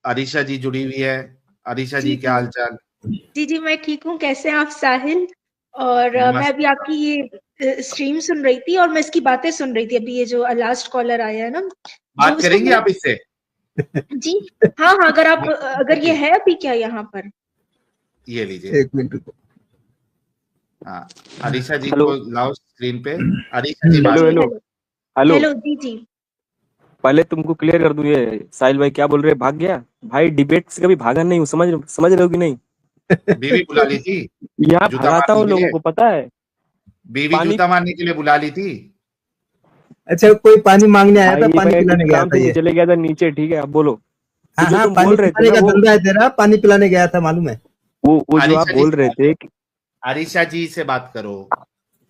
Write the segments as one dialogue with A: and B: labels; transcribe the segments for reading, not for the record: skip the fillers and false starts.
A: अरीशा जी जुड़ी हुई है। अरीशा
B: जी,
A: जी, क्या
B: जी।
A: हाल चाल?
B: जी, मैं ठीक हूँ, कैसे हैं आप साहिल? और मैं
A: मस्त।
B: अभी आपकी ये स्ट्रीम सुन रही थी और मैं इसकी बातें सुन रही थी, अभी ये जो लास्ट कॉलर आया है ना, जो
A: बात
B: इसको
A: करेंगे
B: मैंने
A: आप इससे?
B: जी, हाँ, हाँ, अगर आप
A: बात
B: अगर ये
A: करेंगे?
B: है अभी क्या यहाँ पर?
A: ये लीजिए।
C: एक मिनट रुको।
A: हाँ, अरीशा जी
D: हेलो
A: को लाओ स्क्रीन पे। अरीशा जी
B: जी,
A: बात
D: हेलो
B: जी,
D: हेलो
A: करें।
B: हेलो।
D: हेलो।
B: हेलो, जी, जी।
D: पहले तुमको क्लियर कर दूं, ये साहिल भाई क्या बोल रहे हैं, भाग गया? भाई डिबेट से कभी भागा नहीं हूँ, समझ समझ रहे हो कि नहीं?
A: बीवी बुला ली थी
D: यहाँ
A: जूता
D: भगाता
A: मारने
D: हूँ
A: के
D: लोगों
A: लिए।
D: को, पता है।
A: बीवी
D: पानी।
A: जूता मारने के लिए बुला ली थी।
C: अच्छा, कोई पानी मांगने आया था,
D: भाई
C: पानी
D: मैं कुछ
C: पिलाने गया
D: काम
C: था
D: से
C: ये।
D: चले गया था नीचे, ठीक है, अब बोलो। तो
C: हाँ
D: जो
C: हाँ,
D: तुम
C: पानी
D: बोल रहे थे
C: पिलाने
D: ना,
C: का
D: वो
C: धंधा है तेरा, पानी पिलाने गया था मालूम है।
D: वो जो आप
A: अरीशा जी
D: बोल
A: से
D: रहे
A: बात
D: थे
A: करो। अरीशा जी से बात करो।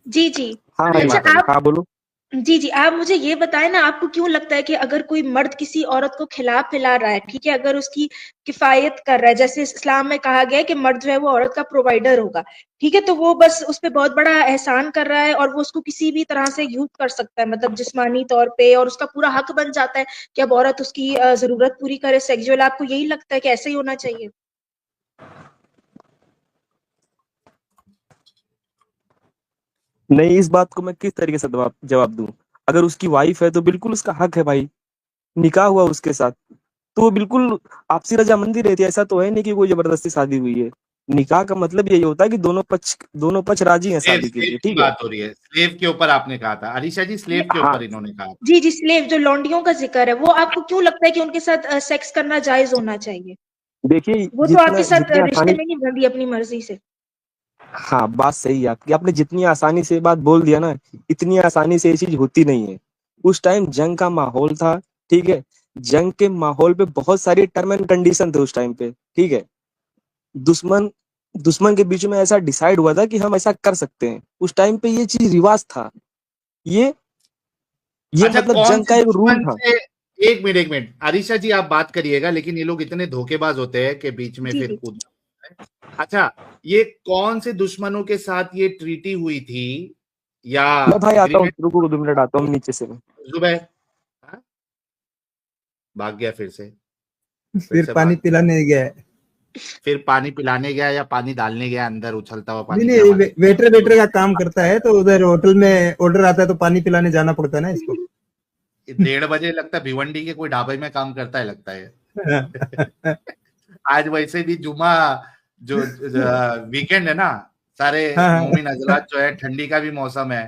B: जी, जी।
D: हाँ हाँ
A: चलिए
B: अच्छा
A: बात
D: हाँ
A: अरीशा।
B: आप
D: हाँ, बोलो।
B: जी, जी। आप मुझे ये बताएँ ना, आपको क्यों लगता है कि अगर कोई मर्द किसी औरत को खिला-पिला रहा है, ठीक है? अगर उसकी किफ़ायत कर रहा है, जैसे इस्लाम में कहा गया है कि मर्द जो है वो औरत का प्रोवाइडर होगा, ठीक है? तो वो बस उस पे बहुत बड़ा एहसान कर रहा है और वो उसको किसी भी तरह से यूज़ कर सकता है, मतलब जिस्मानी तौर पे, और उसका पूरा हक बन जाता है कि अब औरत उसकी ज़रूरत पूरी करे सेक्सुअल। आपको यही लगता है कि ऐसे ही होना चाहिए?
D: नहीं, इस बात को मैं किस तरीके से जवाब जवाब दूं? अगर उसकी वाइफ है तो बिल्कुल उसका हक है भाई, निकाह हुआ उसके साथ, तो वो बिल्कुल आपसी रजामंदी रहती है। ऐसा तो है नहीं कि कोई जबरदस्ती शादी हुई है। निकाह का मतलब यही होता है कि दोनों पक्ष राजी हैं
A: स्लेव
D: शादी के
A: स्लेव
D: लिए,
A: की
D: ठीक है।
A: बात हो रही है, स्लेव के ऊपर आपने कहा था अरीशा जी, स्लेव के
D: हाँ।
A: ऊपर इन्होंने कहा था।
B: जी, जी, स्लेव जो लौंडियों का ज़िक्र है, वो आपको क्यों लगता है कि उनके साथ सेक्स करना जायज़ होना चाहिए?
D: देखिए,
B: वो तो आपके
D: जितना
B: साथ
D: जितनी
B: रिश्ते
D: आसानी।
B: में नहीं बंधी अपनी मर्ज़ी से।
D: हाँ, बात सही है आपकी, आपने जितनी आसानी से ये बात बोल दिया ना, इतनी आसानी से ये चीज होती नहीं है। उस टाइम जंग का माहौल था, ठीक है। जंग के माहौल पे बहुत सारी टर्म एंड कंडीशन थे उस टाइम पे, ठीक है। दुश्मन दुश्मन के बीच में ऐसा डिसाइड हुआ था कि हम ऐसा कर सकते हैं। उस टाइम पे ये चीज रिवाज था। ये ये
A: अच्छा,
D: मतलब
A: कौन
D: जंग
A: से
D: का एक रूल
A: दुश्मन
D: था।
A: से? एक मिनट, एक मिनट, अरीशा जी आप बात करिएगा, लेकिन ये लोग इतने धोखेबाज होते हैं कि बीच में
B: जी,
A: फिर
B: जी।
A: कूद जाते हैं। अच्छा, ये कौन से दुश्मनों के साथ ये ट्रीटी हुई थी या
D: मैं भाई आता हूँ,
A: एग्रीमेंट?
D: रुको 2 मिनट, आता हूँ नीचे से।
A: जुबैर, हाँ? भाग गया फिर
C: फिर
A: से
C: पानी
A: भाग गया।
C: पिलाने गया है।
A: फिर पानी पिलाने गया या पानी डालने गया अंदर, उछलता हुआ
C: नहीं
A: पानी क्या
C: नहीं,
A: मालूम।
C: वेटर वेटर का काम करता है, तो उधर होटल में ऑर्डर आता है तो पानी पिलाने जाना पड़ता है ना इसको।
A: 1:30 बजे लगता है भिवंडी के कोई ढाबे में काम करता है लगता है। आज वैसे भी जुमा जो वीकेंड है ना, सारे
C: हाँ
A: मोमिन
C: हाँ।
A: हजरात जो है, ठंडी का भी मौसम है,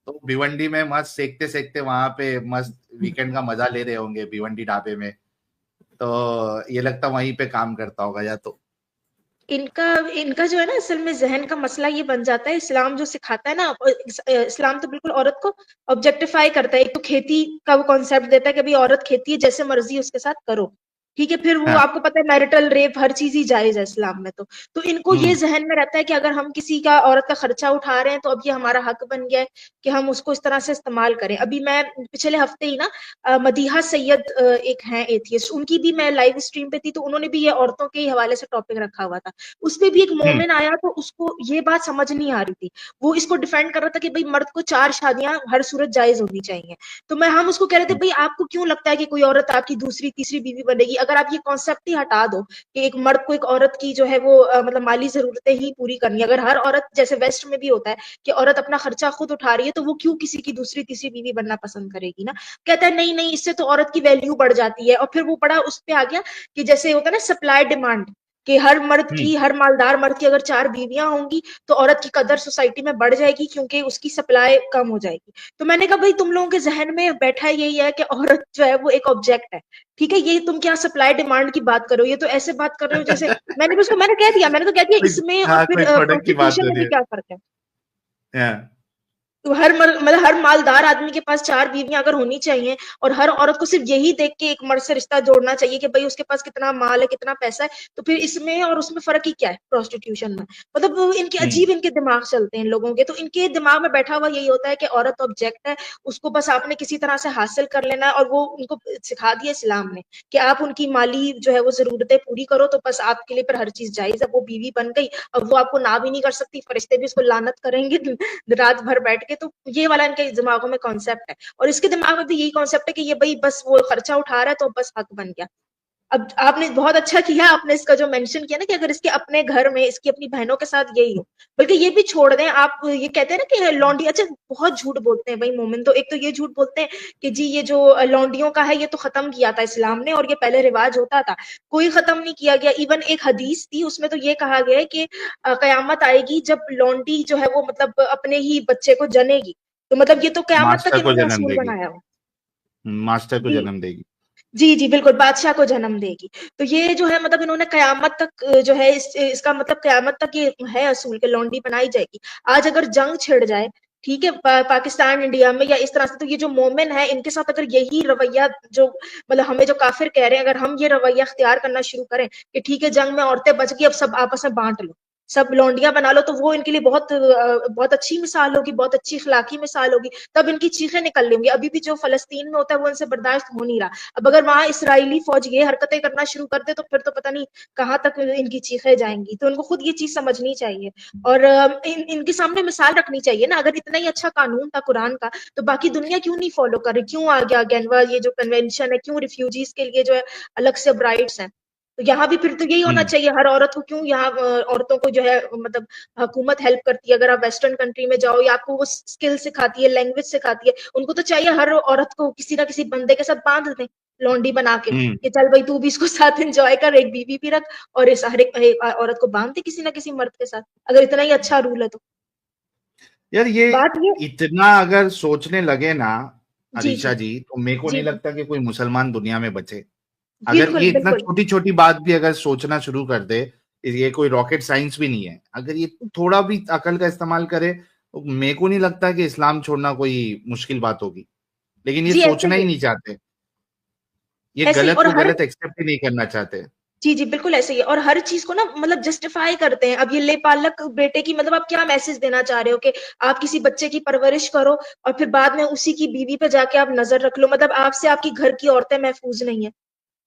A: तो भिवंडी में मस्त सेकते सेकते वहां पे मस्त वीकेंड का मजा ले रहे होंगे भिवंडी ढाबे में। तो ये लगता वहीं पे काम करता होगा या तो।
B: इनका इनका जो है ना, असल में ज़हन का मसला ये बन जाता है, इस्लाम जो सिखाता है ना, इस्लाम तो बिल्कुल औरत को ऑब्जेक्टिफाई करता है। एक तो खेती का वो कॉन्सेप्ट देता है कि भई औरत खेती है, जैसे मर्ज़ी उसके साथ करो, ठीक है? फिर वो
A: हाँ।
B: आपको पता है मैरिटल रेप हर चीज़ ही जायज़ है इस्लाम में तो। तो इनको ये
A: हम्म।
B: ज़हन में रहता है कि अगर हम किसी का औरत का खर्चा उठा रहे हैं, तो अब ये हमारा हक बन गया है कि हम उसको इस तरह से इस्तेमाल करें। अभी मैं पिछले हफ्ते ही ना मदीहा सैयद एक हैं एथियस्ट, उनकी भी मैं लाइव स्ट्रीम पे थी, तो उन्होंने भी ये औरतों के हवाले से टॉपिक रखा हुआ था। उसपे भी एक
A: हम्म।
B: मोमेन आया, तो उसको ये बात समझ नहीं आ रही थी। वो इसको डिफेंड कर रहा था कि भई मर्द को 4 शादियाँ हर सूरत जायज़ होनी चाहिए। तो हम उसको कह रहे थे, भई आपको क्यों लगता है कि कोई औरत आपकी दूसरी, तीसरी बीवी बनेगी? अगर आप ये कॉन्सेप्ट ही हटा दो कि एक मर्द को एक औरत की जो है वो मतलब माली ज़रूरतें ही पूरी करनी है। अगर हर औरत जैसे वेस्ट में भी होता है कि औरत अपना खर्चा खुद उठा रही है, तो वो क्यों किसी की दूसरी, तीसरी बीवी बनना पसंद करेगी ना? कहता है नहीं, नहीं, इससे तो औरत की वैल्यू बढ़ जाती है। और फिर वो बड़ा उस पे आ गया कि जैसे होता है ना सप्लाई डिमांड, कि
A: हम्म।
B: हर मालदार मर्द की अगर 4 बीवियाँ होंगी, तो औरत की कदर सोसाइटी में बढ़ जाएगी क्योंकि उसकी सप्लाई कम हो जाएगी। तो मैंने कहा भई तुम लोगों के ज़हन में बैठा यही है कि औरत जो है वो एक ऑब्जेक्ट है। ठीक है? ये तुम क्या सप्लाई डिमांड की बात कर रहे हो? ये तो ऐसे बात कर रहे हो जैसे मैंने तो कह दिया इसमें और
A: हाँ,
B: फिर
A: कोई प्रोडक्ट की बात
B: प्रोस्टिट्यूशन
A: हो
B: में
A: रही
B: भी
A: है।
B: क्या फ़र्क है?
A: हाँ।
B: तो हर मालदार आदमी के पास 4 बीवियाँ अगर होनी चाहिए और हर औरत को सिर्फ यही देख के एक मर्द से रिश्ता जोड़ना चाहिए कि भई उसके पास कितना माल है, कितना पैसा है, तो फिर इसमें और उसमें फ़र्क ही क्या है प्रोस्टिट्यूशन में? मतलब वो इनके
A: हम्म।
B: अजीब इनके दिमाग चलते हैं इन लोगों के, तो इनके दिमाग में बैठा हुआ यही होता है कि औरत ऑब्जेक्ट है, उसको बस आपने किसी तरह से हासिल कर लेना है, और वो उनको सिखा दिया इस्लाम ने कि आप उनकी माली जो है वो ज़रूरतें पूरी करो, तो बस आपके लिए फिर हर चीज़ जायज़ है। वो बीवी बन गई, अब वो आपको ना भी नहीं कर सकती, फरिश्ते भी उसको लानत करेंगे रात भर बैठ के। तो ये वाला इनके दिमागों में कॉन्सेप्ट है, और इसके दिमाग में भी यही कॉन्सेप्ट है कि ये भाई बस वो खर्चा उठा रहा है तो बस हक बन गया। अब आपने बहुत अच्छा किया, आपने इसका जो मेंशन किया ना कि अगर इसके अपने घर में इसकी अपनी बहनों के साथ यही हो, बल्कि ये भी छोड़ दें आप। ये कहते हैं ना कि लौंडी, अच्छा बहुत झूठ बोलते हैं भाई मोमिन, तो एक तो ये झूठ बोलते हैं कि जी ये जो लौंडियों का है ये तो खत्म किया था इस्लाम ने, और ये पहले रिवाज होता था। कोई खत्म नहीं किया गया। इवन एक हदीस थी उसमें तो ये कहा गया है कि कयामत आएगी जब लौंडी जो है वो मतलब अपने ही बच्चे को जनेगी, तो मतलब ये तो कयामत तक
A: मास्टर को
B: इन्होंने
A: जन्म
B: असूल
A: देगी।
B: बनाया हुआ।
A: मास्टर को
B: जी
A: जन्म देगी।
B: जी, जी, बिल्कुल, बादशाह को जन्म देगी। तो ये जो है मतलब इन्होंने कयामत तक जो है इसका मतलब कयामत तक ये है असूल कि लौंडी बनाई जाएगी। आज अगर जंग छिड़ जाए, ठीक है, पाकिस्तान, इंडिया में या इस तरह से, तो ये जो मोमिन है इनके साथ अगर यही रवैया जो मतलब हमें जो काफिर कह रहे हैं, अगर हम ये रवैया इख्तियार करना शुरू करें कि ठीक है जंग में औरतें बच गई, अब सब आपस में बाँट लो, सब लौंडियाँ बना लो, तो वो इनके लिए बहुत अच्छी मिसाल होगी, बहुत अच्छी इखलाकी मिसाल होगी, तब इनकी चीखें निकल रही होंगी। अभी भी जो फ़लस्तीन में होता है वो इनसे बर्दाश्त हो नहीं रहा। अब अगर वहां इसराइली फौज ये हरकतें करना शुरू कर दे तो फिर तो पता नहीं कहाँ तक इनकी चीखें जाएंगी। तो इनको खुद ये चीज समझनी चाहिए और इनके सामने मिसाल रखनी चाहिए ना। अगर इतना ही अच्छा कानून था कुरान का, तो बाकी दुनिया क्यों नहीं फॉलो कर रही, क्यों आ गया गेनवा ये जो कन्वेंशन है, क्यों रिफ्यूजीज के लिए जो है अलग से राइट्स हैं। तो यहाँ भी फिर तो यही होना चाहिए, हर औरत को क्यों यहाँ औरतों को जो है मतलब हुकूमत हेल्प करती है। अगर आप वेस्टर्न कंट्री में जाओ या आपको वो स्किल सिखाती है, लैंग्वेज सिखाती है, उनको तो चाहिए हर औरत को किसी ना किसी बंदे के साथ बांध दें लौंडी बना के कि चल भाई तू भी इसको साथ एंजॉय कर, एक बीवी भी रख और इस हर एक औरत को बांध दे किसी ना किसी मर्द के साथ, अगर इतना ही अच्छा रूल है तो।
A: यार ये
B: बात ये
A: इतना अगर सोचने लगे ना
B: जी
A: अलीशा
B: जी
A: जी, तो मेरे को
B: जी
A: नहीं
B: जी
A: लगता कि कोई मुसलमान दुनिया में बचे। अगर
B: बिल्कुल
A: ये इतना
B: बिल्कुल
A: छोटी छोटी बात भी अगर सोचना शुरू कर दे, ये कोई रॉकेट साइंस भी नहीं है, अगर ये थोड़ा भी अकल का इस्तेमाल करे तो मेरे को नहीं लगता कि इस्लाम छोड़ना कोई मुश्किल बात होगी। लेकिन ये
B: जी ऐसे
A: सोचना
B: ही
A: ही
B: है,
A: नहीं चाहते, ये
B: ऐसे ही।
A: गलत
B: और
A: को
B: हर
A: गलत एक्सेप्ट ही नहीं करना चाहते।
B: जी जी बिल्कुल ऐसे ही है, और हर चीज को ना मतलब जस्टिफाई करते हैं। अब ये ले पालक बेटे की मतलब आप क्या मैसेज देना चाह रहे हो कि आप किसी बच्चे की परवरिश करो और फिर बाद में उसी की बीवी पे जाके आप नजर रख लो, मतलब आपसे आपकी घर की औरतें महफूज नहीं है।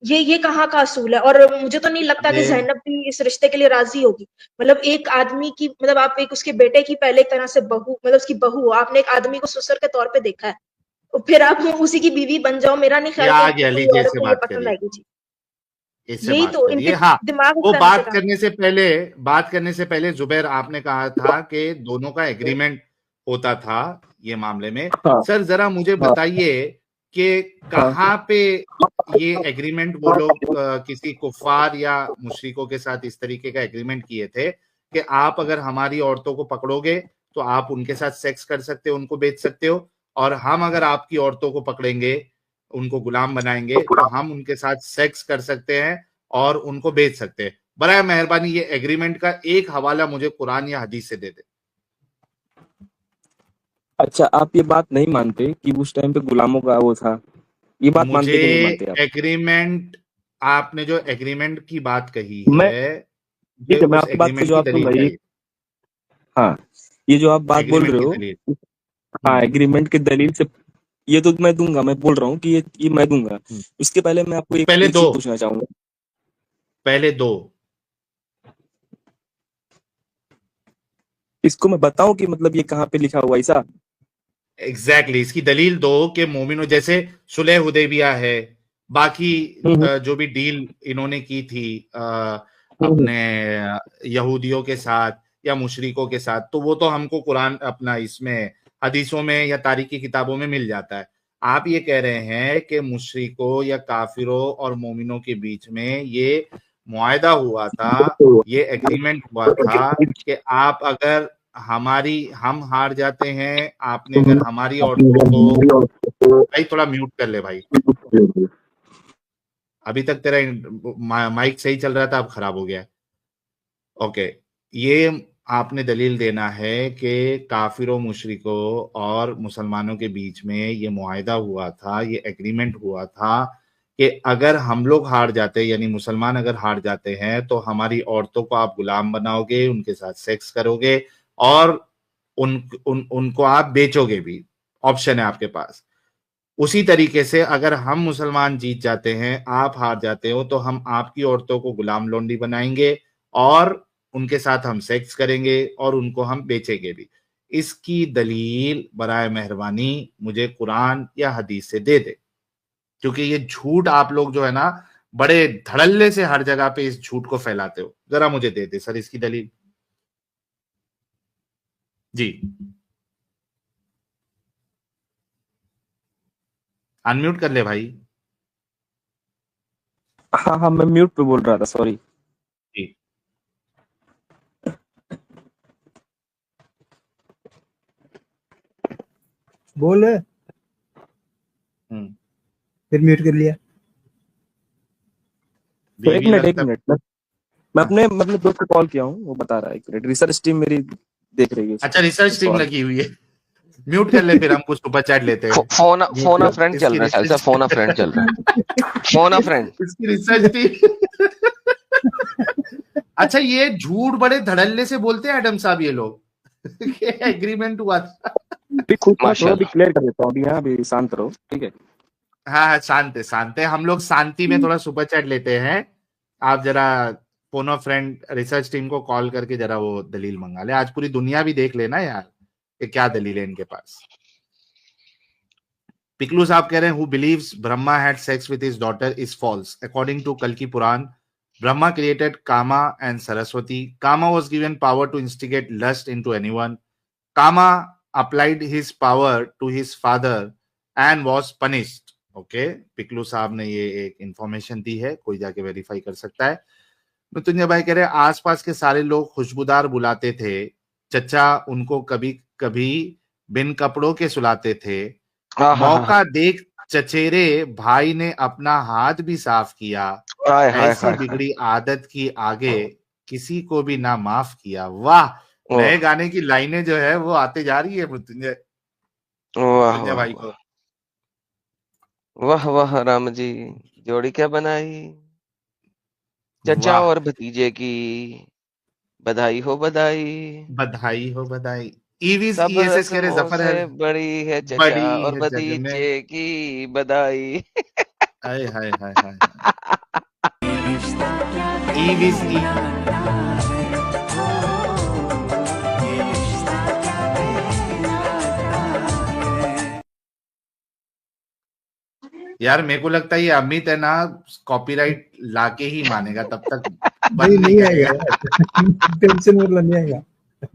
B: ये कहाँ का असूल है। और मुझे तो नहीं लगता कि
A: अबे
B: ज़ैनब भी इस रिश्ते के लिए राजी होगी। मतलब एक आदमी की मतलब आप एक उसके बेटे की पहले एक तरह से बहू, मतलब उसकी बहू हो, आपने एक आदमी को ससुर के तौर पे देखा है, तो फिर आप उसी की बीवी बन जाओ, मेरा नहीं
A: ये
B: ख्याल
A: आ
B: कि
A: गया,
B: कोई
A: लीजिए
B: औरत
A: इससे
B: को ये
A: बात
B: पसंद
A: करिए,
B: आएगी। जी
A: इससे
B: यही
A: बात
B: तो
A: करिए।
B: इनके
A: हाँ,
B: दिमाग इस
A: वो
B: तरह से काम।
A: बात करने से पहले जुबैर आपने कहा था कि दोनों का एग्रीमेंट होता था ये मामले में।
D: हाँ
A: सर जरा मुझे
D: हाँ
A: बताइए कि
D: हाँ
A: कहाँ पे ये एग्रीमेंट वो लोग किसी कुफार या मुशरिकों के साथ इस तरीके का एग्रीमेंट किए थे कि आप अगर हमारी औरतों को पकड़ोगे तो आप उनके साथ सेक्स कर सकते हो, उनको बेच सकते हो, और हम अगर आपकी औरतों को पकड़ेंगे, उनको गुलाम बनाएंगे, तो हम उनके साथ सेक्स कर सकते हैं और उनको बेच सकते हैं। बराए मेहरबानी ये एग्रीमेंट का एक हवाला मुझे कुरान या हदीस से दे दे।
D: अच्छा, आप ये बात नहीं मानते कि उस टाइम पे गुलामों का वो था? ये बात
A: मुझे
D: मानते कि नहीं मानते आप?
A: एग्रीमेंट, आपने जो एग्रीमेंट की बात कही
D: मैं
A: है, मुझे
D: ठीक है, मैं
A: उस
D: आपकी बात का
A: एग्रीमेंट की
D: जवाब
A: दलील
D: दूंगा। ये
A: चाहिए।
D: हाँ, ये जो आप बात बोल
A: एग्रीमेंट
D: रहे
A: की
D: हो,
A: दलील।
D: हाँ,
A: हम्म
D: एग्रीमेंट के दलील से ये तो मैं दूंगा। मैं बोल रहा हूँ कि ये मैं दूंगा।
A: हम्म।
D: उसके पहले मैं आपको एक
A: पहले
D: एक
A: दो,
D: चीज पूछना चाहूंगा।
A: पहले दो।
D: इसको मैं बताऊं कि मतलब ये कहाँ पे लिखा हुआ है ऐसा?
A: एग्जैक्टली इसकी दलील दो कि मोमिनो जैसे सुलह हुदैबिया है, बाकी
D: हम्म
A: जो भी डील इन्होंने की थी
D: हम्म
A: अपने यहूदियों के साथ या मुशरिकों के साथ, तो वो तो हमको कुरान अपना इसमें हदीसों में या तारीखी किताबों में मिल जाता है। आप ये कह रहे हैं कि मुशरिकों या काफिरों और मोमिनों के बीच में ये मुआहदा हुआ था, ये एग्रीमेंट हुआ था कि आप अगर हम हार जाते हैं, आपने अगर हमारी औरतों को, भाई थोड़ा म्यूट कर ले भाई, अभी तक तेरा माइक सही चल रहा था, अब खराब हो गया है। ओके, ये आपने दलील देना है कि काफिरों, मुशरिकों और मुसलमानों के बीच में ये मुआहदा हुआ था, ये एग्रीमेंट हुआ था कि अगर हम लोग हार जाते, यानी मुसलमान अगर हार जाते हैं, तो हमारी औरतों को आप गुलाम बनाओगे, उनके साथ सेक्स करोगे और उनको आप बेचोगे भी, ऑप्शन है आपके पास। उसी तरीके से अगर हम मुसलमान जीत जाते हैं, आप हार जाते हो, तो हम आपकी औरतों को गुलाम लोंडी बनाएंगे और उनके साथ हम सेक्स करेंगे और उनको हम बेचेंगे भी। इसकी दलील बराए मेहरबानी मुझे कुरान या हदीस से दे दे, क्योंकि ये झूठ आप लोग जो है ना बड़े धड़ल्ले से हर जगह पे इस झूठ को फैलाते हो। जरा मुझे दे दे सर इसकी दलील। जी अनम्यूट कर ले भाई।
D: हाँ हाँ, मैं म्यूट पे बोल रहा था, सॉरी।
A: जी
C: बोल, फिर म्यूट कर लिया।
D: तो एक
A: बीवी
D: मिनट
A: लगता
D: मैं अपने दोस्त को कॉल किया हूँ, वो बता रहा है। एक मिनट, रिसर्च टीम मेरी देख रही है इसको।
A: अच्छा रिसर्च टीम लगी हुई है। म्यूट कर ले फिर हम कुछ सुपर चैट लेते हैं।
E: फोन अ फ्रेंड चल रहा है सर, फोन अ फ्रेंड चल रहा है, फोन अ फ्रेंड।
A: इसकी रिसर्च टीम। अच्छा ये झूठ बड़े धड़ल्ले से बोलते हैं एडम साहब ये लोग। एग्रीमेंट हुआ था।
D: अभी खुद का थोड़ा भी
E: माशाल्लाह।
D: क्लियर कर देता हूँ अभी। हाँ, अभी शांत रहो, ठीक है।
A: हाँ शांत है। हम लोग शांति में थोड़ा सुपर चैट लेते हैं। आप जरा phone of friend research team को कॉल करके जरा वो दलील मंगा ले। आज पूरी दुनिया भी देख लेना यार कि क्या दलील है इनके पास। पिकलू साहब कह रहे हैं who believes Brahma had sex with his daughter is false. According to कल्कि Purana, Brahma created Kama and Saraswati. Kama was given power to instigate lust into anyone. Kama applied his power to his father and was punished. Okay, Piklu साहब ने ये एक information दी है, कोई जाके verify कर सकता है। मृत्युंजय भाई कह रहे हैं आसपास के सारे लोग खुशबूदार बुलाते थे, चचा उनको कभी कभी बिन कपड़ों के सुलाते थे। मौका देख चचेरे भाई ने अपना हाथ भी साफ किया। ऐसी बिगड़ी आदत की आगे किसी को भी ना माफ किया। वाह, नए गाने की लाइनें जो है वो आते जा रही है मृत्युंजय भाई को।
E: वाह वाह राम जी, जोड़ी क्या बनाई, चचा और भतीजे की बधाई हो बधाई,
A: बधाई हो बधाई। ईवीज
E: सब
A: ईएसएस कह रहे
E: रस्मों
A: जफर
E: से बड़ी है चचा और भतीजे की बधाई।
A: हाय हाय हाय हाय। ईवीज यार मेरे को लगता है ये अमित है ना कॉपीराइट लाके ही मानेगा, तब तक
C: नहीं आएगा। टेंशन मतलब नहीं आएगा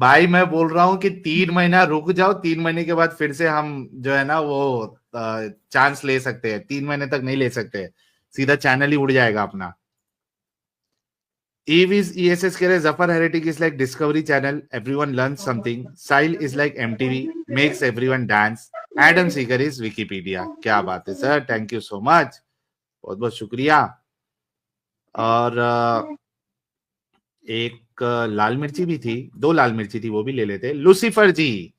A: भाई। मैं बोल रहा हूँ कि 3 महीना रुक जाओ, 3 महीने के बाद फिर से हम जो है ना वो चांस ले सकते हैं। 3 महीने तक नहीं ले सकते, सीधा चैनल ही उड़ जाएगा अपना। Evis ESS कह रहे Zafar heretic is like Discovery Channel, everyone learns something. Sahil is like MTV, makes everyone dance. Adam seeker is Wikipedia. क्या बात है sir, thank you so much, बहुत बहुत शुक्रिया। और एक लाल मिर्ची भी थी, 2 लाल मिर्ची थी, वो भी ले लेते। लूसीफर जी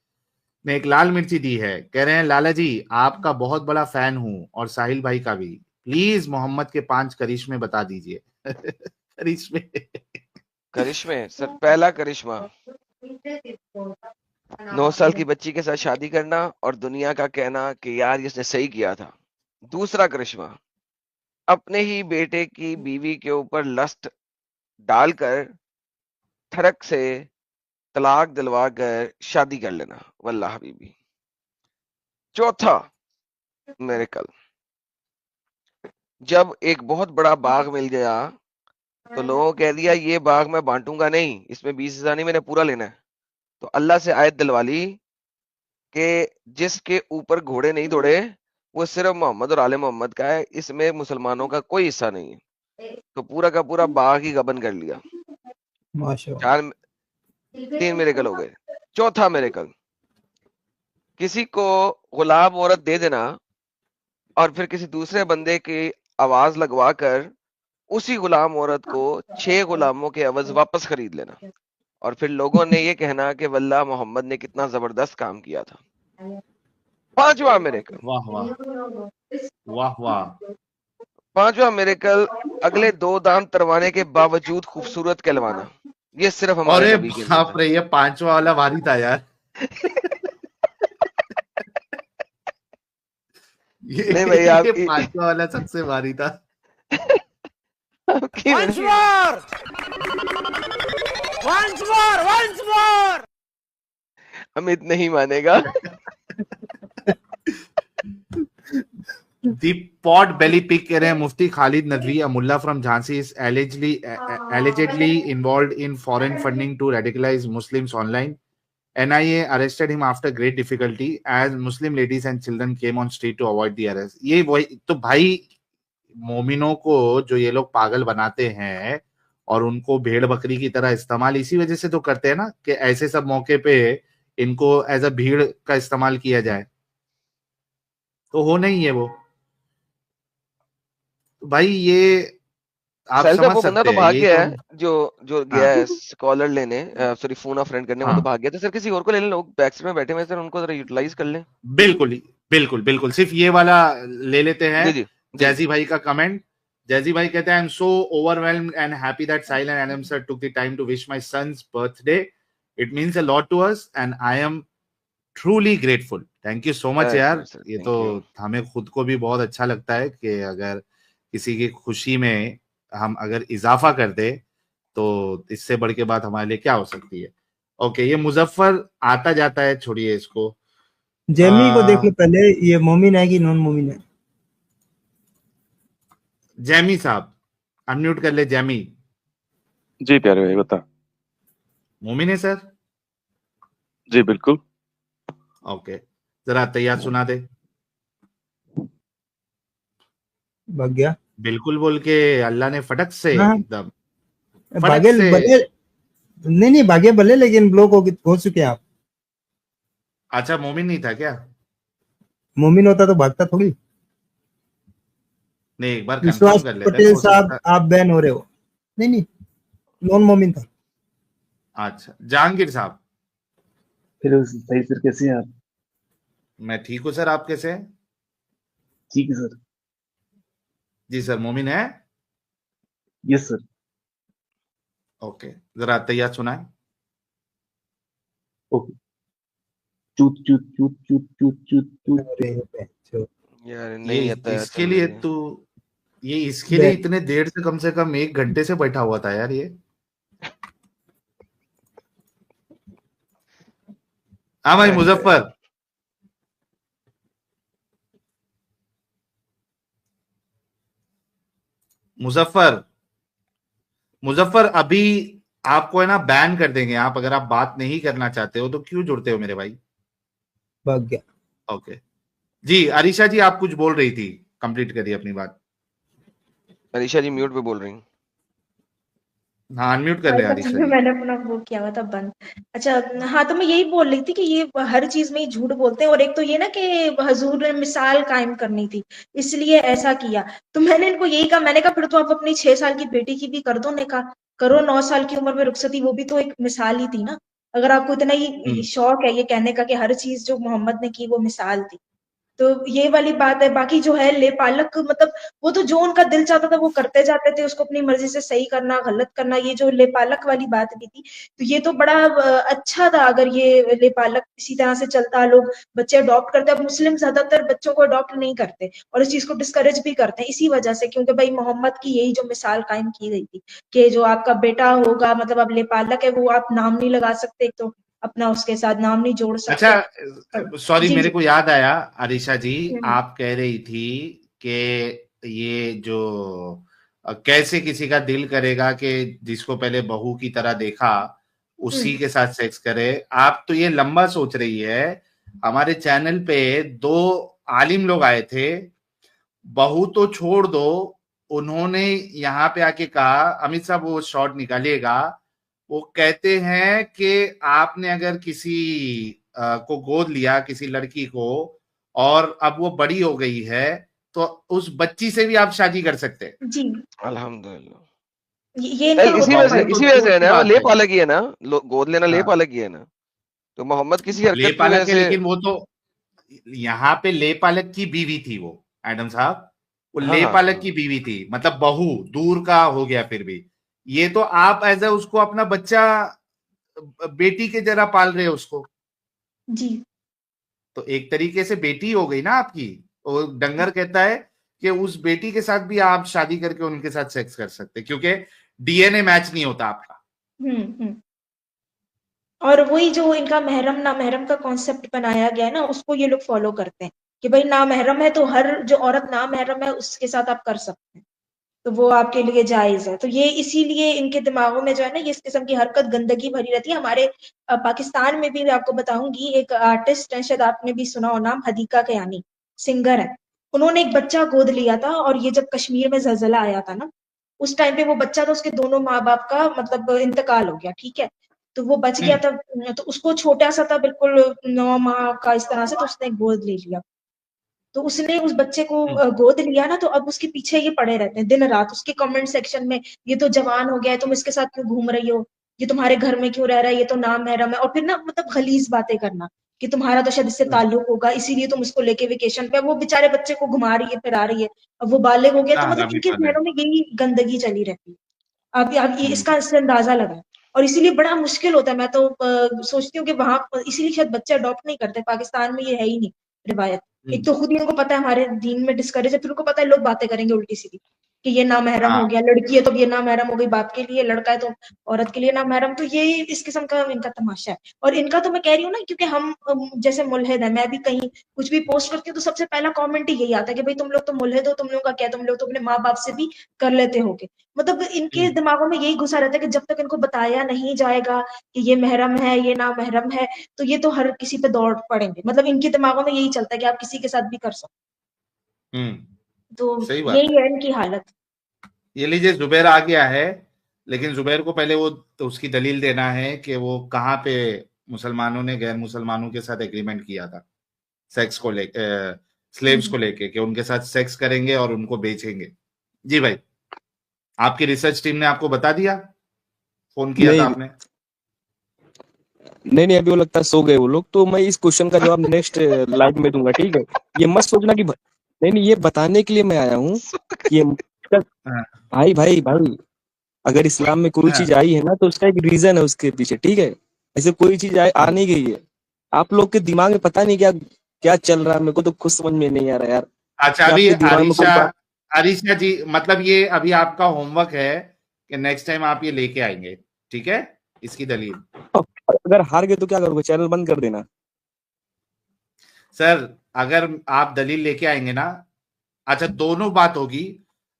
A: ने एक लाल मिर्ची दी है, कह रहे हैं लाला जी आपका बहुत बड़ा फैन हूं और साहिल भाई का भी, प्लीज मोहम्मद के 5 करिश्मे बता दीजिए।
E: करिश्मे सर, पहला करिश्मा 9 साल की बच्ची के साथ शादी करना और दुनिया का कहना कि यार इसने सही किया था। दूसरा करिश्मा अपने ही बेटे की बीवी के ऊपर लस्ट डालकर थरक से तलाक दिलवा कर शादी कर लेना, वल्लाह हबीबी। चौथा मेरे कल जब एक बहुत बड़ा बाग मिल गया तो लोगों को कह दिया ये बाग मैं बांटूंगा नहीं, इसमें 20,000 नहीं, मैंने पूरा लेना है। तो अल्लाह से आयत दिलवा ली कि जिसके ऊपर घोड़े नहीं दौड़े वो सिर्फ मोहम्मद और आले मोहम्मद का है, इसमें मुसलमानों का कोई हिस्सा नहीं है। तो पूरा का पूरा बाग ही गबन कर लिया। माशाअल्लाह। 3 मिरेकल हो गए। चौथा मिरेकल, किसी को गुलाम औरत दे देना और फिर किसी दूसरे बंदे की आवाज लगवा कर उसी गुलाम औरत को 6 गुलामों के अवज वापस खरीद लेना और फिर लोगों ने ये कहना कि वल्लाह मोहम्मद ने कितना जबरदस्त काम किया था। 5वां मिरेकल,
A: वाह वाह वाह वाह।
E: 5वां मिरेकल, अगले 2 दांत तरवाने के बावजूद खूबसूरत कहलवाना। ये सिर्फ हमारे नबी के लिए।
A: बाप रे, ये 5वां वाला भारी था यार।
E: नहीं भाई,
A: ये 5वां वाला सबसे भारी था।
F: Once more!
E: अमित नहीं मानेगा।
A: दी पॉट बेली पिक कह रहे हैं Mufti Khalid Nadvi, a mullah from Jhansi, is allegedly involved in foreign funding to radicalize Muslims online. NIA arrested him after great difficulty as Muslim ladies and children came on street to avoid the arrest. ये वही तो भाई, मोमिनों को जो ये लोग पागल बनाते हैं और उनको भेड़ बकरी की तरह इस्तेमाल इसी वजह से तो करते हैं ना, कि ऐसे सब मौके पे इनको एज अ भीड़ का इस्तेमाल किया जाए, तो हो नहीं है वो। तो भाई ये आप
E: साहिल साहब
A: समझ
E: वो बंदा
A: सकते
E: तो
A: हैं,
E: भाग
A: ये
E: गया
A: तो
E: है जो गया
A: हाँ
E: है स्कॉलर लेने, सॉरी फोन अ फ्रेंड करने, वो तो
A: हाँ
E: भाग गया था सर। किसी और को ले लें, लोग बैक सीट में बैठे हुए हैं सर, उनको जरा यूटिलाइज कर लें।
A: बिल्कुल ही, बिल्कुल बिल्कुल, सिर्फ ये वाला ले लेते हैं।
E: जी जी जी
A: जैजी भाई का कमेंट, जैजी भाई कहते हैं I am so overwhelmed and happy that Sahil and Adam sir took the time to wish my son's birthday, it means a lot to us and I am truly grateful. Thank you so much यार,
E: sir,
A: ये
E: thank
A: तो
E: you.
A: हमें खुद को भी बहुत अच्छा लगता है कि अगर किसी की खुशी में हम अगर इजाफा कर दे तो इससे बढ़ के बात हमारे लिए क्या हो सकती है। ओके, ये मुजफ्फर आता जाता है, छोड़िए इसको।
C: जेमी को देख लो पहले, ये मोमिन है कि नॉन मोमिन है।
A: जैमी साहब अनम्यूट कर ले। जैमी
F: जी प्यारे भाई बता।
A: मोमिन है सर?
F: जी बिल्कुल।
A: ओके, जरा तैयार सुना दे।
C: भाग गया।
A: बिल्कुल बोल के अल्लाह ने फटक से
C: हाँ
A: एकदम फटक
C: भागे
A: से।
C: भले, नहीं भागे भले, लेकिन ब्लॉक हो चुके हैं आप।
A: अच्छा, मोमिन नहीं था क्या?
C: मोमिन होता तो भागता थोड़ी।
A: नहीं, एक बार कंफर्म
C: विश्वास
A: कर लेते हैं,
C: पटेल
A: हो
C: साहब
A: सकता।
C: आप बैन हो रहे हो। नहीं नॉन मोमिन था।
A: अच्छा, जहांगीर साहब।
G: हेलो सही सर, कैसे हैं आप?
A: मैं ठीक हूँ सर, आप कैसे हैं?
G: ठीक है सर।
A: जी सर, मोमिन है?
G: Yes sir.
A: ओके, जरा तैयार सुनाए।
G: ओके। चूत चूत चूत चूत चूत चूत चूत।
C: अरे बहनचोद।
E: यार
A: ये
E: नहीं आता है
A: इसके लिए तू, ये इसके लिए इतने देर से कम 1 घंटे से बैठा हुआ था यार ये। हाँ भाई मुजफ्फर, मुजफ्फर मुजफ्फर अभी आपको है ना बैन कर देंगे। आप अगर आप बात नहीं करना चाहते हो तो क्यों जुड़ते हो मेरे भाई?
C: भाग गया।
A: ओके जी, अरीशा जी आप कुछ बोल रही थी, कंप्लीट करिए अपनी बात।
E: अरीशा जी म्यूट पे बोल रही हैं।
A: हाँ, अनम्यूट कर ले अरीशा जी।
B: मैंने अपना वो किया हुआ था बंद। अच्छा, हाँ तो मैं यही बोल रही थी कि ये हर चीज में ही झूठ बोलते हैं, और एक तो ये ना कि हजूर ने मिसाल कायम करनी थी इसलिए ऐसा किया। तो मैंने इनको यही कहा, मैंने कहा फिर तो आप अपनी 6 साल की बेटी की भी कर दो निकाह, करो 9 साल की उम्र में रुखसती, वो भी तो एक मिसाल ही थी ना। अगर आपको इतना ही शौक है ये कहने का कि हर चीज जो मोहम्मद ने की वो मिसाल थी, तो ये वाली बात है। बाकी जो है ले पालक, मतलब वो तो जो उनका दिल चाहता था वो करते जाते थे, उसको अपनी मर्जी से सही करना गलत करना, ये जो ले पालक वाली बात भी थी, तो ये तो बड़ा अच्छा था अगर ये ले पालक इसी तरह से चलता, लोग बच्चे अडॉप्ट करते। अब मुस्लिम ज्यादातर बच्चों को अडॉप्ट नहीं करते और इस चीज को डिस्करेज भी करते हैं इसी वजह से, क्योंकि भाई मोहम्मद की यही जो मिसाल कायम की गई थी कि जो आपका बेटा होगा, मतलब अब ले पालक है, वो आप नाम नहीं लगा सकते, एक तो अपना उसके साथ नाम नहीं जोड़ सकते।
A: अच्छा सॉरी,
B: जी
A: मेरे
B: जी।
A: को याद आया अरीशा जी,
B: हम्म,
A: आप कह रही थी कि ये जो कैसे किसी का दिल करेगा कि जिसको पहले बहू की तरह देखा उसी के साथ सेक्स करे। आप तो ये लंबा सोच रही है। हमारे चैनल पे 2 आलिम लोग आए थे, बहू तो छोड़ दो, उन्होंने यहाँ पे आके कहा, अमित साहब वो शॉट निकालिएगा, वो कहते हैं कि आपने अगर किसी को गोद लिया, किसी लड़की को, और अब वो बड़ी हो गई है तो उस बच्ची से भी आप शादी कर सकते हैं।
B: जी,
E: अल्हम्दुलिल्लाह।
B: ये इनका
A: तो
E: इसी
A: भाई
E: वजह
A: ये
E: से
A: तो
E: इसी वजह
A: दूर
E: से है
A: की
E: ना,
A: बात
E: ले
A: है।
E: पालक ही है ना, गोद लेना ले
A: हाँ,
E: पालक ही है ना। तो मोहम्मद किसी
A: ले
E: हरकत की वजह
A: पालक है,
E: से
A: लेकिन वो तो यहाँ पे ले पालक की बीवी थी वो, एडम साहब, वो
E: हाँ
A: ले
E: हाँ
A: पालक की बीवी थी, मतलब बहू दूर का हो गया फिर भी। ये तो आप एज अ उसको अपना बच्चा, बेटी के जरा पाल रहे हो उसको,
B: जी
A: तो एक तरीके से बेटी हो गई ना आपकी। वो डंगर कहता है कि उस बेटी के साथ भी आप शादी करके उनके साथ सेक्स कर सकते, क्योंकि डीएनए मैच नहीं होता आपका।
B: हम्म। और वही जो इनका महरम ना महरम का कॉन्सेप्ट बनाया गया है ना, उसको ये लोग फॉलो करते हैं कि भाई नामहरम है तो हर जो औरत नामहरम है उसके साथ आप कर सकते हैं, तो वो आपके लिए जायज है। तो ये इसीलिए इनके दिमागों में जो है ना ये इस किस्म की हरकत गंदगी भरी रहती है। हमारे पाकिस्तान में भी मैं आपको बताऊंगी, एक आर्टिस्ट है, शायद आपने भी सुना हो नाम, हदीका कयानी, सिंगर है। उन्होंने एक बच्चा गोद लिया था, और ये जब कश्मीर में जलजला आया था ना, उस टाइम पे वो बच्चा था, उसके दोनों माँ बाप का मतलब इंतकाल हो गया, ठीक है। तो वो बच गया था, तो उसको छोटा सा था बिल्कुल 9 माह का इस तरह से, तो उसने गोद ले लिया। तो उसने उस बच्चे को गोद लिया ना, तो अब उसके पीछे ये पड़े रहते हैं दिन रात, उसके कमेंट सेक्शन में, ये तो जवान हो गया है, तुम इसके साथ क्यों घूम रही हो, ये तुम्हारे घर में क्यों रह रहा है, ये तो नामहरम है। और फिर ना मतलब गलीज बातें करना कि तुम्हारा तो शायद इससे ताल्लुक होगा, इसीलिए तुम इसको लेके वेकेशन पे, वो बेचारे बच्चे को घुमा रही है, फिरा रही है, अब वो बालिग हो गया। तो मतलब
A: हरामी
B: इनके
A: वाले।
B: जहनों में यही गंदगी चली रहती है। अब ये इसका इससे अंदाजा लगा, और इसीलिए बड़ा मुश्किल होता है। मैं तो सोचती हूँ कि वहां इसीलिए शायद बच्चे अडॉप्ट नहीं करते, पाकिस्तान में ये है ही नहीं रिवायत। एक तो खुद ही उनको पता है हमारे दीन में डिस्करेज है, फिर उनको पता है लोग बातें करेंगे उल्टी सीधी कि ये नामहरम हो
A: हाँ
B: गया, लड़की है तो ये नामहरम हो गई बाप के लिए, लड़का है तो औरत के लिए नामहरम। तो ये इस किस्म का इनका तमाशा है। और इनका तो मैं कह रही हूँ ना, क्योंकि हम जैसे मुल्हिद है, मैं भी कहीं कुछ भी पोस्ट करती हूँ तो सबसे पहला कमेंट ही यही आता है कि भाई तुम लोग तो मुल्हिद हो, तुम लोगों का क्या, तुम लोग तो अपने माँ बाप से भी कर लेते होगे। मतलब इनके दिमागों में यही घुसा रहता है कि जब तक इनको बताया नहीं जाएगा कि ये महरम है, ये नामहरम है, तो ये तो हर किसी पे दौड़ पड़ेंगे। मतलब इनके दिमागों में यही चलता है कि आप किसी के साथ भी कर सकते। तो
A: सही बात
B: यही
A: है।
B: है इनकी हालत।
A: ये लीजिए जुबैर आ गया है, लेकिन जुबैर को पहले वो तो उसकी दलील देना है कि वो कहाँ पे मुसलमानों ने गैर मुसलमानों के साथ एग्रीमेंट किया था सेक्स को लेके, स्लेव्स को लेके, कि उनके साथ सेक्स करेंगे और उनको बेचेंगे। जी भाई, आपकी रिसर्च टीम ने आपको बता दिया, फोन किया था
D: नहीं
A: आपने?
D: नहीं नहीं, अभी वो लगता है सो गए वो लोग। तो मैं इस क्वेश्चन का जवाब नेक्स्ट लाइव में दूंगा, ठीक है। ये मत सोचना कि नहीं नहीं, ये बताने के लिए मैं आया हूँ कि
A: हाँ,
D: भाई भाई भाई, अगर इस्लाम में कोई
A: हाँ।
D: चीज आई है ना तो उसका एक रीजन है उसके पीछे, ठीक है। ऐसे कोई चीज आ नहीं गई है। आप लोग के दिमाग में पता नहीं क्या क्या चल रहा है, मेरे को तो खुद समझ में नहीं आ रहा यार।
A: अच्छा,
D: कि
A: अभी
D: आपके दिमाग में कोई बात।
A: अरीशा जी, मतलब ये अभी आपका होमवर्क है कि नेक्स्ट टाइम आप ये लेके आएंगे, ठीक है, इसकी दलील।
D: अगर हार गए तो क्या करोगे, चैनल बंद कर देना।
A: सर, अगर आप दलील लेके आएंगे ना, अच्छा दोनों बात होगी।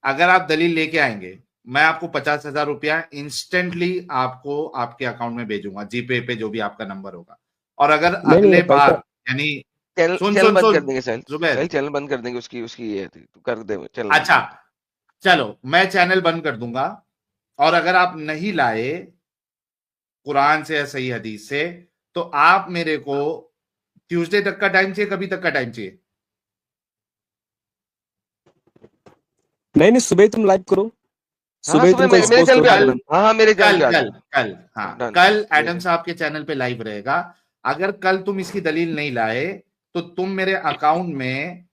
A: अगर आप दलील लेके आएंगे, मैं आपको 50,000 रुपया इंस्टेंटली आपको आपके अकाउंट में भेजूंगा, जीपे पे जो भी आपका नंबर होगा। और अगर
D: नहीं नहीं,
A: अगले
D: ये पैसा।
A: बार, यानी
E: चैनल
A: सुन
E: चैनल
A: सुन
E: बंद कर
A: सुन
E: देंगे साहिल।
A: जुबैर,
E: साहिल चैनल बंद कर देंगे, उसकी उसकी ये थी, तू कर दे चैनल बंद।
A: अच्छा चलो मैं चैनल बंद कर दूंगा, और अगर आप नहीं लाए कुरान से या सही हदीस से, तो आप मेरे को ट्यूसडे तक का टाइम चाहिए, कभी तक का टाइम चाहिए?
D: नहीं नहीं, सुबह तुम लाइव करो,
E: हाँ
D: सुबह
E: सुबह
D: तुमको
E: मेरे
D: एक्सपोज
E: चैनल पे
D: करो
E: आ
D: करना।
E: जाना। हाँ मेरे चैनल
A: कल
E: पे आ
A: कल
E: जाना।
A: कल हाँ,
E: डन।
A: कल
E: ठीक
A: एडम
E: है।
A: साहब के चैनल पे लाइव रहेगा। अगर कल तुम इसकी दलील नहीं लाए, तो तुम मेरे अकाउंट में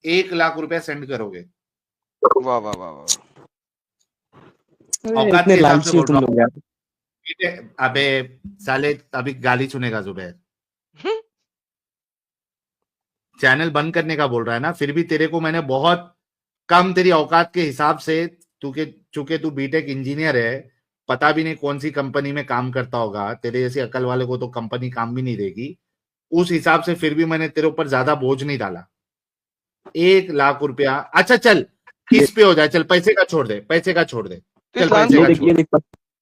A: 1 लाख रुपए सेंड करोगे।
E: वाह वाह वाह वाह।
D: अरे
A: औकात
D: इतने
A: के हिसाब से
D: लालची हो
A: बोल
D: तुम
A: रहा
D: लोग यार।
A: हूँ। अबे साले, अभी गाली सुनेगा जुबैर। चैनल बंद करने का बोल रहा है ना, फिर भी तेरे को मैंने बहुत कम, तेरी औकात के हिसाब से, चूंकि तू बीटेक इंजीनियर है, पता भी नहीं कौन सी कंपनी में काम करता होगा, तेरे जैसी अकल वाले को तो कंपनी काम भी नहीं देगी, उस हिसाब से फिर भी मैंने तेरे ऊपर ज्यादा बोझ नहीं डाला। 1 लाख रुपया, अच्छा चल
D: ये
A: इस पे हो जाए, चल पैसे का छोड़ दे, पैसे का छोड़ दे,
E: तो
A: चल
E: इस्लाम
A: पैसे
D: ये
A: का
E: छोड़।
D: देख,
A: छोड़,
D: ये देख,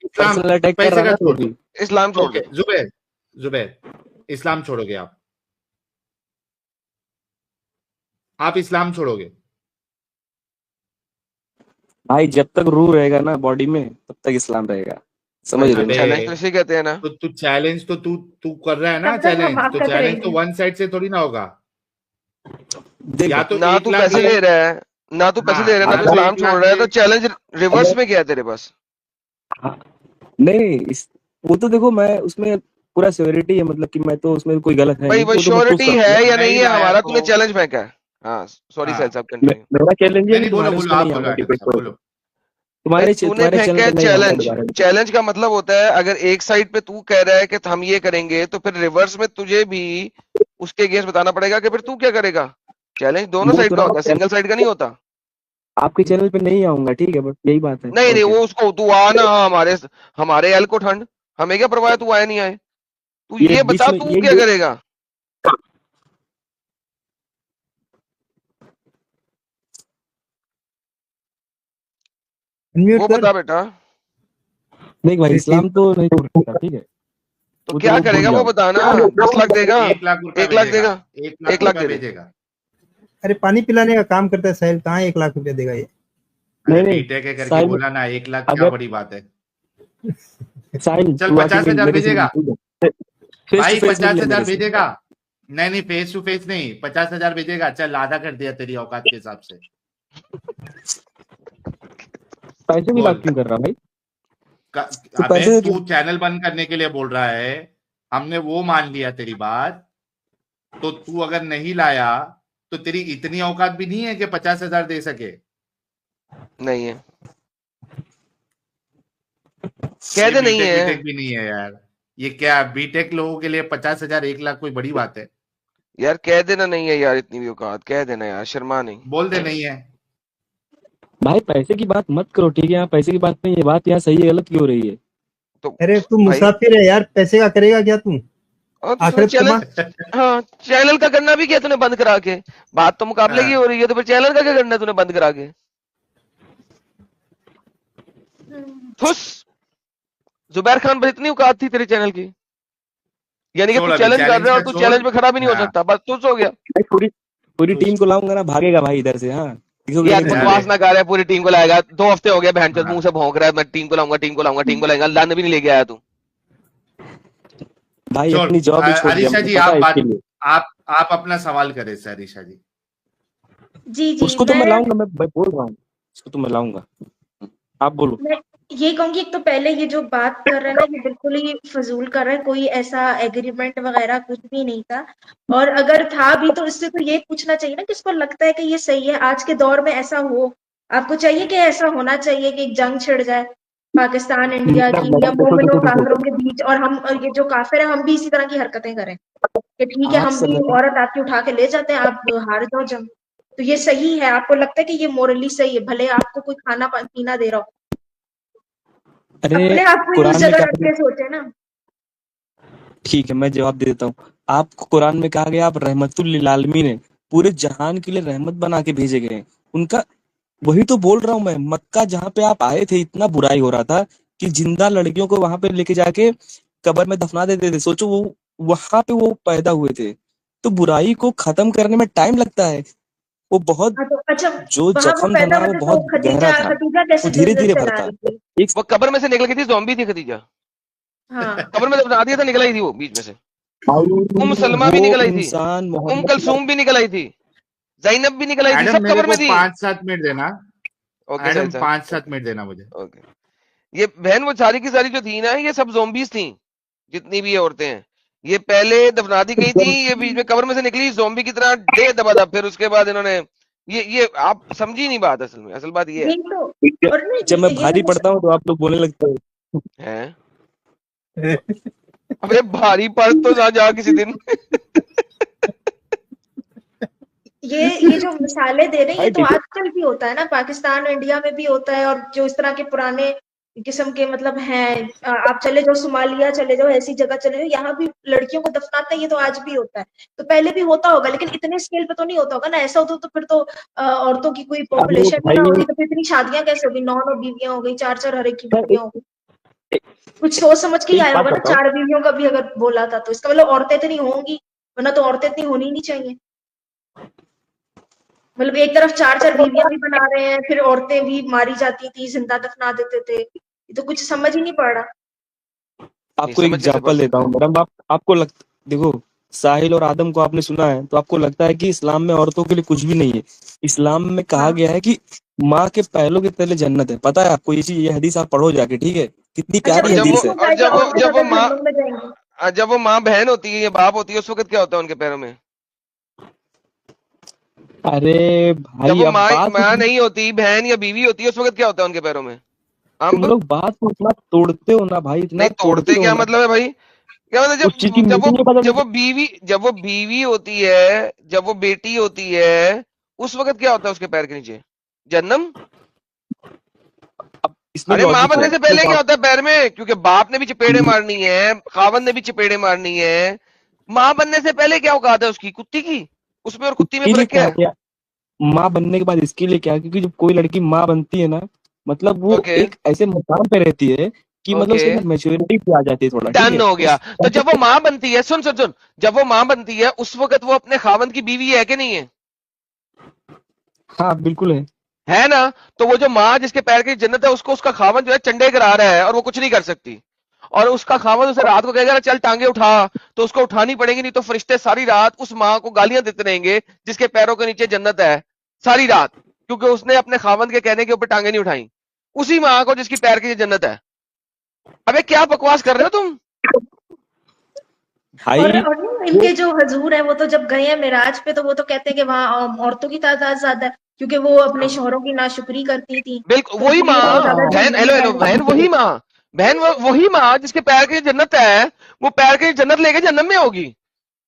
A: इस्लाम,
D: पर्सनल अटैक कर
A: पैसे
D: रहा है
A: का
D: ना ये
A: छोड़ दे।
D: भी।
E: इस्लाम छोड़
A: ओके
E: दे।
A: जुबैर, जुबैर इस्लाम छोड़ोगे आप इस्लाम छोड़ोगे?
D: भाई जब तक रूह रहेगा ना बॉडी में तब तक इस्लाम रहेगा, समझ रहे हो
A: अबे
D: ना।
E: चैलेंज तो इसे कहते हैं ना।
A: तो तू चैलेंज तो तू कर रहा है ना,
B: तब तक हम
A: चैलेंज तो
B: ताकत
A: चैलेंज तो
B: रहेंगे।
A: वन साइड से थोड़ी ना होगा। या
D: देखो,
A: तो
E: ना
A: एक
E: तू
A: लाख
E: पैसे
A: दे,
E: ले रहा है, ना तू पैसे ले रहा है,
A: हाँ,
E: ना
A: या
E: तू
A: तो
E: इस्लाम
A: 1
E: छोड़
A: लाख
E: रहा है, तो
A: दे।
E: चैलेंज रिवर्स में क्या है तेरे पास?
D: हाँ, नहीं वो तो देखो, मैं उसमें पूरा सियोरिटी है, मतलब कि मैं तो उसमें कोई गलत है
E: भाई
D: नहीं,
E: वो
D: वो तो मैं प्रूफ
E: श्योरिटी
D: कर
E: है
D: दूंगा।
E: या नहीं
A: नहीं
E: है
A: लाया
E: हमारा,
A: तो,
E: तूने चैलेंज फेंका है। हाँ सॉरी साहिल
A: हाँ,
E: साहब, कंटिन्यू।
D: मेरा चैलेंज है
A: नहीं
D: कि
A: नहीं, बोलो
D: तुम्हारे उस
A: बोलो,
D: पे
A: आप
D: नहीं
A: बोलो
D: आऊंगा
A: एडम
D: डिबेट
A: साहब,
D: पे,
A: बोलो।
E: भाई तूने
D: तुम्हारे चैनल
E: फेंका है
D: पे नहीं आऊंगा
E: चैलेंज।
D: दोबारा डिबेट।
E: चैलेंज का मतलब होता है अगर एक साइड पे तू कह रहा है कि हम ये करेंगे, तो फिर रिवर्स में तुझे भी उसके अगेंस्ट बताना पड़ेगा कि फिर तू क्या करेगा। चैलेंज दोनों
D: बोल
E: साइड
D: तो
E: का
D: रहा हूँ,
E: होता है, सिंगल साइड का नहीं होता।
D: आपके चैनल पे नहीं आऊंगा, ठीक है, बस यही बात है,
E: नहीं
D: और
E: नहीं,
D: क्या।
E: वो उसको तू आ ना, हमारे हमारे एल को ठंड, हमें क्या परवाह है तू आए नहीं आए। तू
D: ये
E: ये
D: बीच
E: बता
D: में
E: तू
D: ये
E: क्या करेगा।
C: अनम्यूट
E: वो
C: कर।
E: बता बेटा,
D: देख भाई, इस्लाम तो नहीं छोड़ सकता, ठीक है,
E: तो
D: वो
E: क्या
D: तो भूल
E: करेगा वो
D: जाओ।
E: बता ना। 10 लाख देगा,
A: 1 लाख रुपया
E: 1 लाख
A: भेजेगा,
E: देगा,
A: 1 लाख
E: 1 लाख
A: रुपया
E: दे दे।
A: भेजेगा।
C: अरे पानी पिलाने का काम करता है साहिल, कहाँ 1 लाख रुपया देगा ये?
A: अरे
D: नहीं नहीं
A: बीटेक है करके
D: साहिल,
A: बोला ना, 1 लाख क्या
D: अगर
A: बड़ी बात है।
D: साहिल
A: चल
D: तू आके
A: 50,000
D: मेरे से
A: भेजेगा
D: मिल, फेस टू
A: भाई,
D: फेस मिल ले
A: 50,000
D: मेरे से।
A: भेजेगा। नहीं फेस टू फेस नहीं, 50,000 भेजेगा। चल आधा कर दिया तेरी औकात के हिसाब से।
D: पैसे की बात
A: बोल।
D: क्यों कर रहा भाई? तो
A: अबे
D: पैसे
A: तू चैनल बंद करने के लिए बोल रहा है, हमने वो मान लिया तेरी बात। तो तू अगर नहीं लाया तो तेरी इतनी औकात भी नहीं है कि 50,000 दे सके।
E: नहीं है, कह
A: ये
E: दे नहीं
A: बीटेक
E: है
A: बीटेक भी नहीं है यार। ये क्या बीटेक लोगों के लिए 50,000 1 लाख कोई बड़ी बात है?
E: यार, कह देना नहीं है यार, इतनी भी औकात, कह देना यार, शर्मा नहीं।
A: बोल दे नहीं है।
D: भाई पैसे की बात मत करो, ठीक है? यहाँ पैसे की बात नहीं, ये बात यहाँ सही है गलत क्यों हो रही है?
E: तो
C: अरे तू
E: भाई,
C: मुसाफिर है यार, पैसे का करेगा क्या तू?
E: और तूने
C: आखिरत
E: चैनल,
C: कमा।
E: हाँ चैनल का करना भी क्या तूने बंद करा के? बात तो मुकाबले की
A: हाँ,
E: हो रही है, तो फिर चैनल का क्या करना है तूने बंद करा के? फुस, जुबैर खान पर इतनी औकात थी तेरे चैनल की, यानी कि
A: छोड़
E: तू
A: अभी
E: चैलेंज कर
A: चैलेंज
E: रहा है
A: का
E: और तू
A: छोड़।
E: चैलेंज में खड़ा भी नहीं हो
A: हाँ,
E: सकता, बस तुझ हो गया।
D: भाई पूरी पूरी
A: तू
D: टीम को लाऊंगा ना, भागेगा भाई इधर से। हाँ, दिखोगे
E: यार
D: नहीं
A: अरे
E: बकवास
D: भागेगा।
E: ना कर रहा है, पूरी टीम को लाएगा? 2 हफ्ते हो गए बहन चोद
A: हाँ,
E: मुंह से भौंक रहा है, मैं टीम को लाऊंगा, टीम को लाऊंगा, टीम को लाएगा, लाने भी नहीं लेके आया तू।
D: भाई
A: छोड़।
D: अपनी जॉब ही छोड़ दिया,
A: अरीशा
D: मुझे
A: जी
D: पता
A: आप
D: है इसके
A: बात,
D: लिए।
A: आप अपना सवाल करें सर, अरीशा जी।
B: जी जी
D: उसको तो मैं लाऊंगा, मैं बोल रहा हूँ, उसको तो मैं लाऊंगा। आप बोलो।
B: मैं ये कहूंगी, एक तो पहले ये जो बात कर रहे हैं ना, ये बिल्कुल ही फजूल कर रहे हैं। कोई ऐसा एग्रीमेंट वगैरह कुछ भी नहीं था, और अगर था भी तो इससे तो ये पूछना चाहिए ना कि इसको लगता है कि ये सही है आज के दौर में ऐसा हो। आपको चाहिए कि ऐसा होना चाहिए कि एक जंग छिड़ जाए पाकिस्तान इंडिया की, या
D: देखो
B: मोमिनों
D: देखो देखो,
B: काफिरों के बीच, और हम और ये जो काफिर है हम भी इसी तरह की हरकतें करें कि ठीक है
D: आप
B: हम भी
D: समझ,
B: औरत आपकी उठा के ले जाते हैं, आप हार जाओ जंग। तो ये सही है? आपको लगता है कि ये मोरली सही है? भले आपको कोई खाना पीना दे रहा हो,
D: अरे
B: अपने आप को ही उस
D: कुरान में
B: जगह
D: कहा
B: रख
D: गया,
B: के सोचे ना।
D: ठीक है मैं जवाब दे देता हूँ। आपको कुरान में कहा गया आप रहमतुल लिल आलमीन है, पूरे जहान के लिए रहमत बना के भेजे गए हैं। उनका वही तो बोल रहा हूँ मैं, मक्का जहाँ पे आप आए थे इतना बुराई हो रहा था कि जिंदा लड़कियों को वहां पे लेके जाके कब्र में दफना देते थे। सोचो वो वहां पे वो पैदा हुए थे, तो बुराई को खत्म करने में टाइम लगता है। वो बहुत,
B: हाँ तो अच्छा,
D: जो
B: वहां वो
D: जख्म था
B: पैदा
D: ना
B: हुए
D: वो
B: थे तो
D: बहुत गहरा
B: खदीजा
D: था,
B: खदीजा
D: वो
B: कैसे
D: धीरे
B: बिजनेस
D: धीरे
B: चला
D: भरता।
B: रही थी?
D: एक
E: वो कब्र में से निकल गई थी, ज़ॉम्बी थी खदीजा,
B: हाँ
E: कब्र में दफना दिया था, निकल आई थी वो बीच में से। उम सलमा भी
D: वो
E: निकल आई थी,
D: इंसान
E: उम
D: मोहम्मद,
E: कलसूम भी निकल आई थी, ज़ैनब भी निकल आई थी,
A: एडम
E: सब
A: मेरे
E: कब्र
A: को
E: में थी।
A: 5-7 मिनट देना।
E: ओके
A: एडम
E: साहिल साहब,
A: 5-7
E: ओके
A: मिनट देना मुझे।
E: ओके। ये बहन वो सारी की सारी जो थी ना, ये सब ज़ॉम्बीज़ थी, जितनी भी ये औरतें हैं। ये पहले दफना दी गई थी, ये बीच में कब्र में से निकली ज़ॉम्बी की तरह दे दबा, फिर उसके बाद इन्होंने ये आप समझी नहीं बात, असल में असल बात ये
B: यही तो। और
D: जब
B: नहीं
D: मैं
B: ये
D: भारी
B: जो
D: पड़ता हूँ तो आप लोग बोलने लगते हो।
E: है। अबे भारी पड़ तो जा किसी दिन।
B: ये जो मिसालें दे रहे हैं, ये
D: भाई
B: तो
D: देखो,
B: आजकल भी होता है ना, पाकिस्तान इंडिया में भी होता है। और जो इस तरह के पुराने किस्म के मतलब हैं, आप चले जाओ सोमालिया, चले जाओ, ऐसी जगह चले जाओ, यहाँ भी लड़कियों को दफनाते हैं। ये तो आज भी होता है, तो पहले भी होता होगा, लेकिन इतने स्केल पे तो नहीं होता होगा ना। ऐसा होता तो फिर तो औरतों की कोई
D: अरे
B: पॉपुलेशन ही ना
D: भाई
B: होती, तो फिर इतनी शादियां कैसे होगी? 9 बीवियां हो गई, 4 हर एक की
D: मैं
B: बीवियां हो गई। कुछ सोच समझ के ही
D: एक
B: आया
D: बात
B: होगा ना,
D: बताऊं,
B: 4 बीवियों का भी अगर बोला था तो इसका मतलब औरतें इतनी होंगी, वरना तो औरतें इतनी होनी नहीं चाहिए। मतलब एक तरफ 4 बीवियां भी बना रहे हैं, फिर औरतें भी मारी जाती थी, जिंदा दफना देते थे। ये तो कुछ समझ ही नहीं पड़ रहा।
E: नहीं
D: आपको एक
E: समझ कैसे पड़
D: एग्जांपल देता
E: सकता
D: हूँ
E: है?
D: मैडम। आपको देखो, साहिल और आदम को आपने सुना है तो आपको लगता है कि इस्लाम में औरतों के लिए कुछ भी नहीं है। इस्लाम में कहा
B: हाँ
D: गया है कि माँ के पहलों के तले जन्नत है। पता है आपको ये चीज? ये हदीस आप पढ़ो जाके, ठीक है? कितनी
B: अच्छा,
D: प्यारी
E: और
B: ये
D: हदीस है।
B: क्यों कहा कि औरतें
E: जब वो
B: ज्यादा
E: माँ
B: जहन्नुम में जाएंगी?
E: जब वो माँ बहन होती है या बाप होती है, उस वक्त क्या होता है उनके पैरों में?
D: अरे
E: जब
D: भाई
E: वो
D: अब
E: माँ
D: बात,
E: माँ नहीं होती, बहन या बीवी होती है, उस वक्त क्या होता है उनके पैरों में?
D: तुम
E: अंब।
D: लोग बात को इतना तोड़ते हो ना भाई, इतना
E: नहीं तोड़ते
D: तोड़ते हो
E: क्या
D: ना।
E: मतलब है भाई? क्या मतलब?
D: उस चीज की मीनिंग नहीं पता चलती।
E: जब वो बीवी होती है, जब वो बेटी होती है, उस वक्त क्या होता है उसके पैर के नीचे? जन्नम।
D: अब इसमें
E: अरे माँ
D: लॉजिक है,
E: बनने से पहले क्या होता है पैर में? क्योंकि बाप ने भी चपेड़े मारनी है, खावन ने भी चपेड़े मारनी है। माँ बनने से पहले क्या औकात है उसकी? कुत्ती की? उसमें और कुत्ती में
D: इसके लिए
E: फर्क क्या
D: कहा
E: है?
D: गया, माँ बनने के बाद इसके लिए क्या, क्योंकि जब कोई लड़की माँ बनती है ना मतलब वो
E: ओके
D: एक ऐसे मुकाम पे रहती है कि मतलब उसके
E: ओके
D: अंदर मैच्योरिटी भी आ जाती है थोड़ा, ठीक
E: डन
D: है।
E: हो गया। तो
D: उस
E: जब वो माँ बनती है, सुन सुन सुन, जब वो माँ बनती है उस वक्त वो अपने खावंद की बीवी है कि नहीं है?
D: हाँ बिल्कुल
E: है ना? तो वो जो माँ जिसके पैर की जन्नत है उसको उसका खावंद जो है चंडे करा रहा है और वो कुछ नहीं कर सकती, और उसका खावंद उसे रात को कहेगा चल टांगे उठा, तो उसको उठानी पड़ेगी, नहीं तो फरिश्ते सारी रात उस माँ को गालियां देते रहेंगे जिसके पैरों के नीचे जन्नत है सारी रात, क्योंकि उसने अपने खावंद के कहने के ऊपर टांगे नहीं उठाई, उसी माँ को जिसकी पैर की जन्नत है। अबे क्या बकवास कर रहे हो तुम?
D: भाई।
B: और ना इनके जो हजूर है वो तो जब गए हैं मिराज पे तो वो तो कहते हैं कि वहाँ औरतों की तादाद ज्यादा है क्योंकि वो अपने शौहरों की नाशुक्री करती थी,
E: बिल्कुल
B: तो
E: वही
B: इसलिए
E: माँ,
B: वो ज्यादा
E: बहन,
B: जहन्नम
E: हेलो
B: में
E: हेलो
B: जाएंगे।
E: बहन, वही माँ, बहन वही माँ जिसके पैर की जन्नत है, वो पैर की जन्नत लेके जन्नत में होगी,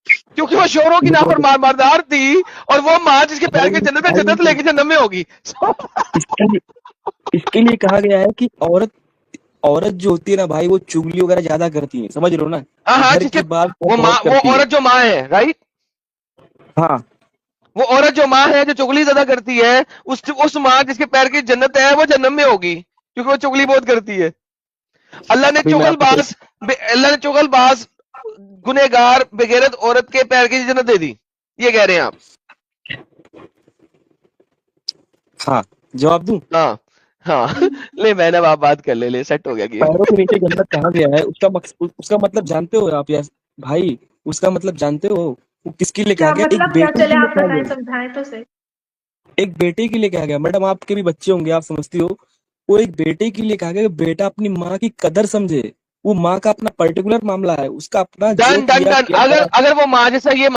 E: क्योंकि वो शोरों की नाफरमानदार थी, और वो माँ जिसके पैर की जन्नत है जन्नत लेके जन्नत में होगी।
D: इसके लिए कहा गया है कि औरत जो होती है ना भाई, वो चुगली वगैरह ज्यादा करती है, समझ रहे हो ना।
E: हाँ,
D: घर की बात
E: वो माँ,
D: बहुत
E: वो
D: करती है।
E: औरत जो माँ है, राइट,
D: हाँ
E: वो औरत जो माँ है जो चुगली ज्यादा करती है, उस माँ जिसके पैर की जन्नत है वो जन्नत में होगी, क्योंकि वो चुगली बहुत करती है। अल्लाह ने
D: अभी मैं आपको
E: अल्लाह ने चुगलबाज गुनहगार बेगैरत औरत के पैर की जन्नत दे दी, ये कह रहे हैं आप?
D: हाँ जवाब दूं।
E: हाँ हाँ ले मैंने अब आप बात कर ले सेट हो गया गेम।
D: पैरों के नीचे जन्नत कहा गया है, उसका मतलब जानते हो आप यार भाई, उसका मतलब जानते हो वो किसके लिए कहा
B: क्या
D: गया? एक
B: मतलब क्या,
D: बेटे
B: चले
D: के लिए
B: आप
D: कहा
B: बताएं,
D: गया,
B: समझाएं तो सही।
D: एक बेटे के लिए कहा गया। मैडम आपके भी बच्चे होंगे, आप समझती हो। वो एक बेटे के लिए कहा गया कि बेटा अपनी माँ की कदर समझे। वो माँ का अपना पर्टिकुलर मामला है, उसका अपना जो
E: डन डन
D: किया
E: डन,
D: किया
E: अगर वो माँ जैसा ये